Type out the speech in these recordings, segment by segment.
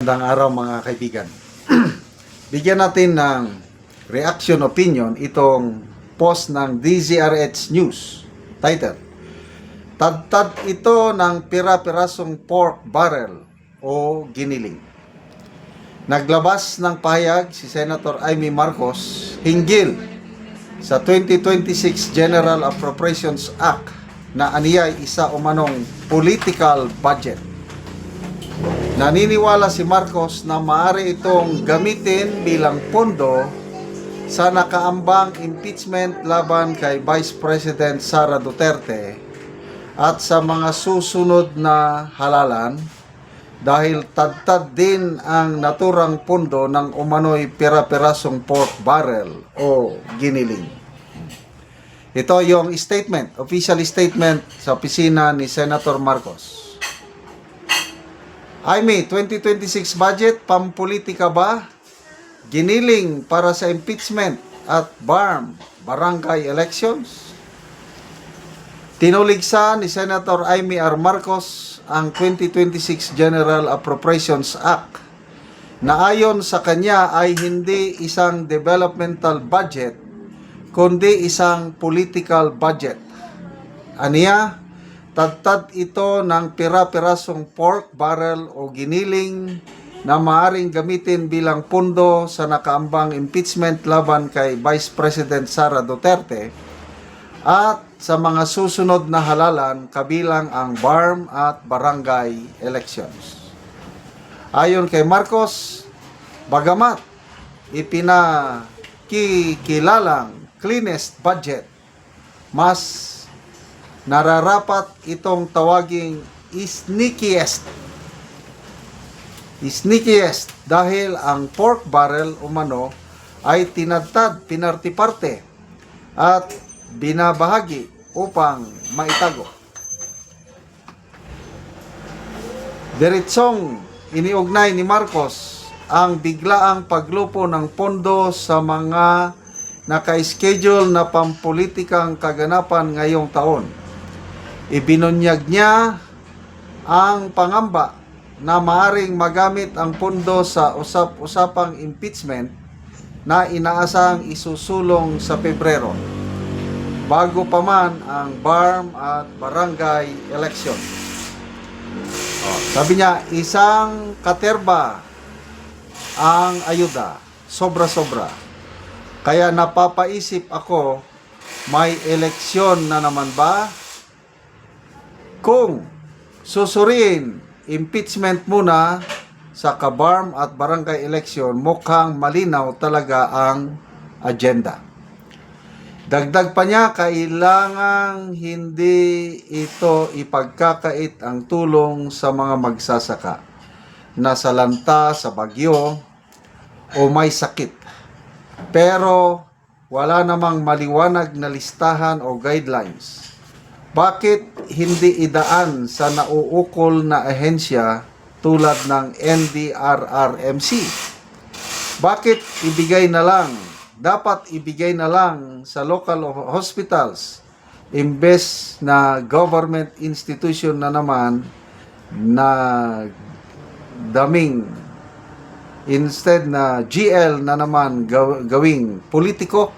Magandang araw mga kaibigan. Bigyan natin ng reaction opinion itong post ng DZRH News. Title: Tad-tad ito ng pira-pirasong pork barrel o giniling. Naglabas ng pahayag si Senator Amy Marcos hinggil sa 2026 General Appropriations Act na aniyay isa umanong political budget. Naniniwala si Marcos na maaari itong gamitin bilang pondo sa nakaambang impeachment laban kay Vice President Sara Duterte at sa mga susunod na halalan dahil tad-tad din ang naturang pondo ng umano'y pira-pirasong pork barrel o giniling. Ito yung statement, official statement sa opisina ni Senator Marcos. Amy, 2026 budget, pampolitika ba? Giniling para sa impeachment at barangay elections? Tinuligsa ni Senator Amy R. Marcos ang 2026 General Appropriations Act na ayon sa kanya ay hindi isang developmental budget kundi isang political budget. Aniya, tad-tad ito ng pira-pirasong pork barrel o giniling na maaring gamitin bilang pundo sa nakaambang impeachment laban kay Vice President Sara Duterte at sa mga susunod na halalan kabilang ang BARM at barangay elections. Ayon kay Marcos, bagamat ipinakikilalang cleanest budget, mas nararapat itong tawaging sneakiest dahil ang pork barrel umano ay tinadtad, pinarti-parte at binabahagi upang maitago. Diretsong iniugnay ni Marcos ang biglaang paglupo ng pondo sa mga naka-schedule na pampolitikang kaganapan ngayong taon. Ibinunyag niya ang pangamba na maaring magamit ang pondo sa usap-usapang impeachment na inaasahang isusulong sa Pebrero, bago pa man ang BARM at barangay election. Sabi niya, isang katerba ang ayuda, sobra-sobra. Kaya napapaisip ako, may eleksyon na naman ba? Kung susuriin, impeachment muna sa BARM at barangay election, mukhang malinaw talaga ang agenda. Dagdag pa niya, kailangang hindi ito ipagkakait ang tulong sa mga magsasaka na salanta sa bagyo o may sakit. Pero wala namang maliwanag na listahan o guidelines. Bakit hindi idaan sa nauukol na ahensya tulad ng NDRRMC? Bakit dapat ibigay na lang sa local hospitals imbes na government institution na naman na daming instead na GL na naman gawing politiko?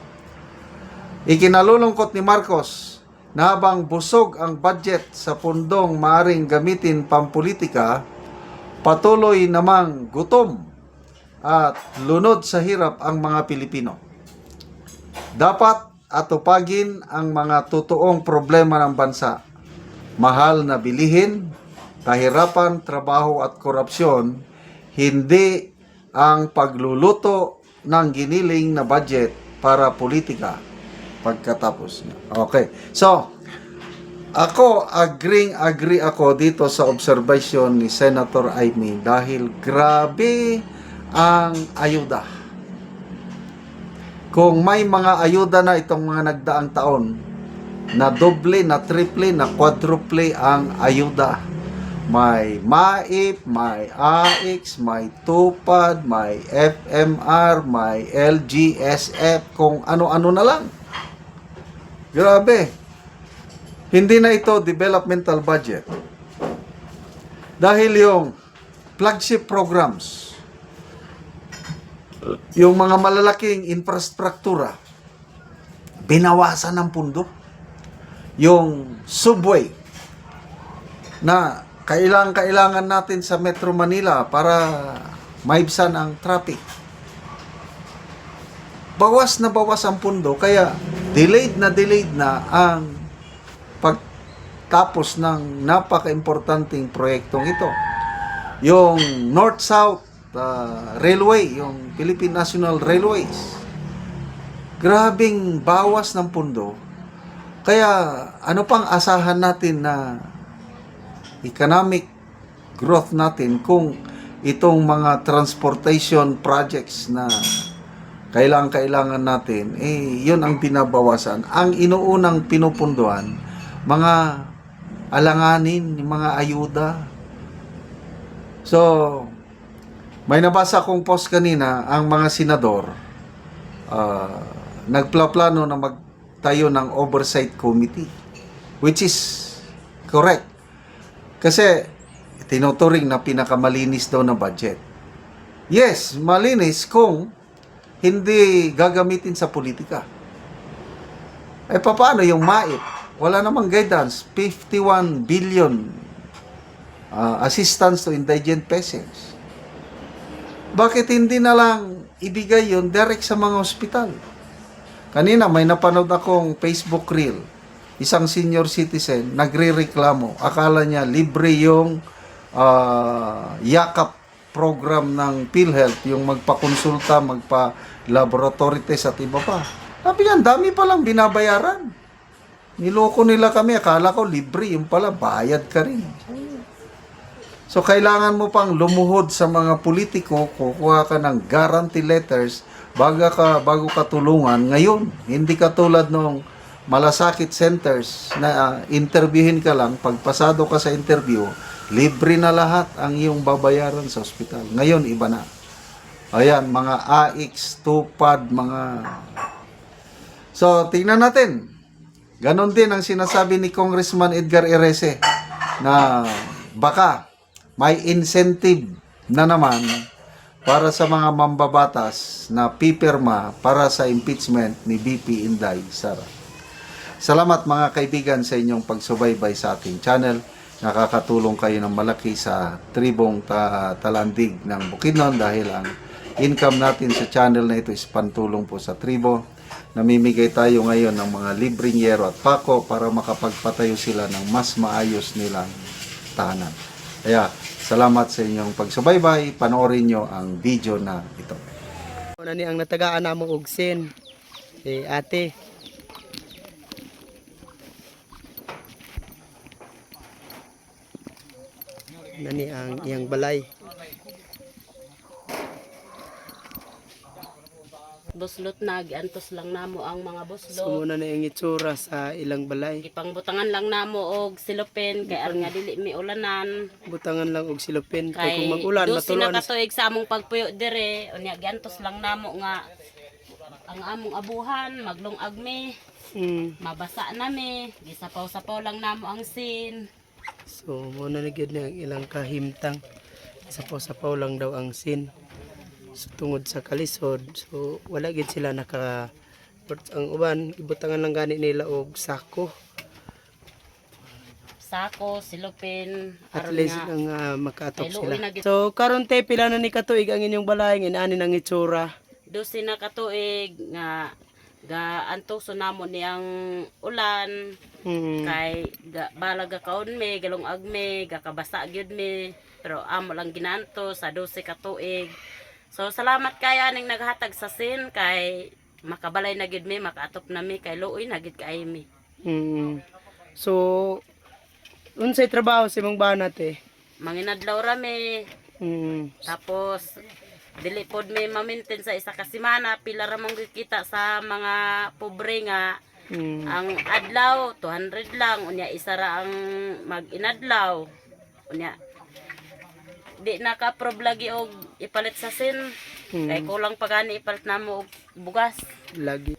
Ikinalulungkot ni Marcos na habang busog ang budget sa pundong maaring gamitin pampolitika, patuloy namang gutom at lunod sa hirap ang mga Pilipino. Dapat atupagin ang mga totoong problema ng bansa. Mahal na bilihin, kahirapan, trabaho at korupsyon, hindi ang pagluluto ng giniling na budget para politika pagkatapos niya. Okay. So, ako, agree ako dito sa observation ni Senator Amy dahil grabe ang ayuda. Kung may mga ayuda na itong mga nagdaang taon, na doble, na triple, na quadruple ang ayuda. May MAIP, may AIX, may TUPAD, may FMR, may LGSF, kung ano-ano na lang. Grabe. Hindi na ito developmental budget. Dahil yung flagship programs, yung mga malalaking infrastruktura, binawasan ng pundo. Yung subway na kailangan natin sa Metro Manila para maibsan ang traffic, bawas ang pundo, kaya delayed na ang pagtapos ng napaka-importanting proyektong ito. Yung North-South Railway, yung Philippine National Railways, grabing bawas ng pundo. Kaya ano pang asahan natin na economic growth natin kung itong mga transportation projects na kailangan natin, yun ang binabawasan. Ang inuunang pinupunduan, mga alanganin, mga ayuda. So, may nabasa kong post kanina, ang mga senador, nagplaplano na magtayo ng oversight committee, which is correct. Kasi, tinuturing na pinakamalinis daw na budget. Yes, malinis kung hindi gagamitin sa politika. Paano yung MAIP? Wala namang guidance. 51 billion assistance to indigent peasants. Bakit hindi na lang ibigay yun direct sa mga ospital? Kanina may napanood akong Facebook reel. Isang senior citizen nagre-reklamo. Akala niya libre yung yakap program ng PhilHealth, yung magpakonsulta, magpa-laboratory test at iba pa. Sabi niya, dami palang binabayaran. Niloko nila kami, akala ko libre, yung pala bayad ka rin. So, kailangan mo pang lumuhod sa mga politiko, kukuha ka ng guarantee letters bago ka tulungan. Ngayon, hindi ka tulad nung malasakit centers na interviewin ka lang, pagpasado ka sa interview, libre na lahat ang iyong babayaran sa ospital. Ngayon, iba na. Ayan, mga AX, tupad, mga... So, tingnan natin. Ganon din ang sinasabi ni Congressman Edgar Erese na baka may incentive na naman para sa mga mambabatas na pipirma para sa impeachment ni BP Inday Sara. Salamat mga kaibigan sa inyong pagsubaybay sa ating channel. Nakakatulong kayo ng malaki sa tribong talandig ng Bukidnon dahil ang income natin sa channel na ito is pantulong po sa tribo. Namimigay tayo ngayon ng mga libreng yero at pako para makapagpatayo sila ng mas maayos nilang tahanan. Kaya, salamat sa inyong pagsubaybay. Panoorin nyo ang video na ito. Ano ni ang natagaan namong ugsin? Ate. Nani ang iyang balay. Buslot na, giantos lang namo ang mga buslot. So muna na yung itsura sa ilang balay. Gipangbutangan lang namo og silopin kay aron nga dili mi ulanan. Butangan lang og silupin. Kay Kay kung mag-ulan, dosi na matulon. katuig sa among pagpuyo dire, unya giantos lang namo nga ang among abuhan maglungag mi, mabasa na mi, gisapaw-sapaw lang namo ang sin. So muna na gyud na ang ilang kahimtang. Sapaw-sapaw lang daw ang sin. So, tungod sa kalisod, so wala gid sila naka ang uban ibutangan lang gani nila og sako. Sako, silopin, At aron least nga ang makaatok Ay, sila. luoy na gid. So karon te pila na ni katuig ang inyong balay ngin ani nang itsura. dosi na katuig nga gaantos namo niyang ulan. Kay balaga kaon mi, galong agme, gakabasa gyud mi, pero amo lang ginanto sa 12 ka tuig. So salamat kayo aning naghatag sa sin kay makabalay na gyud mi, makaatop na mi kay luoy na gyud kay mi. So unsay trabaho sa imong banat eh? Manginadlaw ra mi, tapos dili pod mi ma-maintain sa isa ka semana, pila ra mong kita sa mga pobre nga. Ang adlaw 200 lang, unya isa ra ang mag-inadlaw. Unya di naka-problagi og ipalit sa sin. Kay kulang pa gani ipalit namo og bugas. Lagi.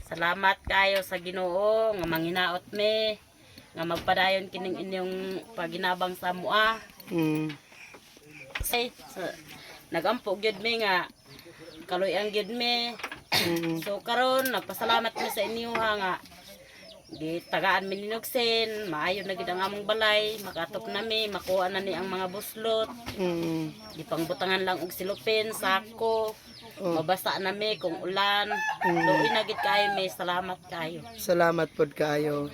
Salamat kayo sa Ginoo nga manginaot mi nga magpadayon kining inyong paginabang sa mua. Say, nagampo gyud mi nga kaloy-an gyud mi. So karon nagpasalamat mi sa inyo ha nga gitagaan mi ninugsen, maayo na gid ang among balay, makatop nami, makuha na ni ang mga buslot. Gipangbutangan lang og silupin, sako. Mabasa nami kung ulan. Luoy na gid kayo, may salamat kayo. Salamat pod kaayo.